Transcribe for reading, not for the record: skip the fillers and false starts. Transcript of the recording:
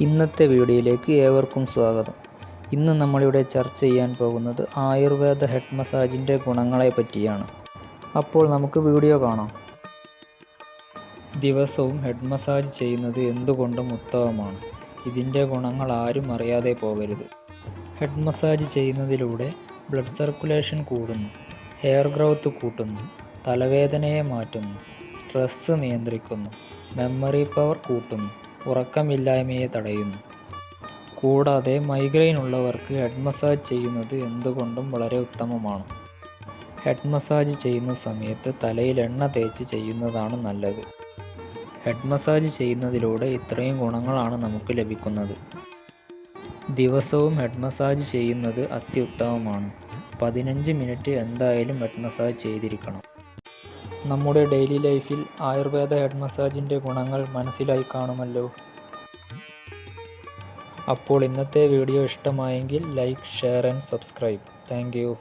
ഇന്നത്തെ വീഡിയോയിലേക്ക് ഏവർക്കും സ്വാഗതം. ഇന്ന് നമ്മളിവിടെ ചർച്ച ചെയ്യാൻ പോകുന്നത് ആയുർവേദ ഹെഡ് മസാജിൻ്റെ ഗുണങ്ങളെ പറ്റിയാണ്. അപ്പോൾ നമുക്ക് വീഡിയോ കാണാം. ദിവസവും ഹെഡ് മസാജ് ചെയ്യുന്നത് എന്തുകൊണ്ടും ഉത്തമമാണ്. ഇതിൻ്റെ ഗുണങ്ങൾ ആരും അറിയാതെ പോകരുത്. ഹെഡ് മസാജ് ചെയ്യുന്നതിലൂടെ ബ്ലഡ് സർക്കുലേഷൻ കൂടുന്നു, ഹെയർ ഗ്രോത്ത് കൂട്ടുന്നു, തലവേദനയെ മാറ്റുന്നു, സ്ട്രെസ്സ് നിയന്ത്രിക്കുന്നു, മെമ്മറി പവർ കൂട്ടുന്നു, ഉറക്കമില്ലായ്മയെ തടയുന്നു. കൂടാതെ മൈഗ്രെയിൻ ഉള്ളവർക്ക് ഹെഡ് മസാജ് ചെയ്യുന്നത് എന്തുകൊണ്ടും വളരെ ഉത്തമമാണ്. ഹെഡ് മസാജ് ചെയ്യുന്ന സമയത്ത് തലയിൽ എണ്ണ തേച്ച് ചെയ്യുന്നതാണ് നല്ലത്. ഹെഡ് മസാജ് ചെയ്യുന്നതിലൂടെ ഇത്രയും ഗുണങ്ങളാണ് നമുക്ക് ലഭിക്കുന്നത്. ദിവസവും ഹെഡ് മസാജ് ചെയ്യുന്നത് അത്യുത്തമമാണ്. 15 മിനിറ്റ് എന്തായാലും ഹെഡ് മസാജ് ചെയ്തിരിക്കണം. നമ്മുടെ ഡെയിലി ലൈഫിൽ ആയുർവേദ ഹെഡ് മസാജിൻ്റെ ഗുണങ്ങൾ മനസ്സിലായി കാണുമല്ലോ. അപ്പോൾ ഇന്നത്തെ വീഡിയോ ഇഷ്ടമായെങ്കിൽ like, share and subscribe. Thank you.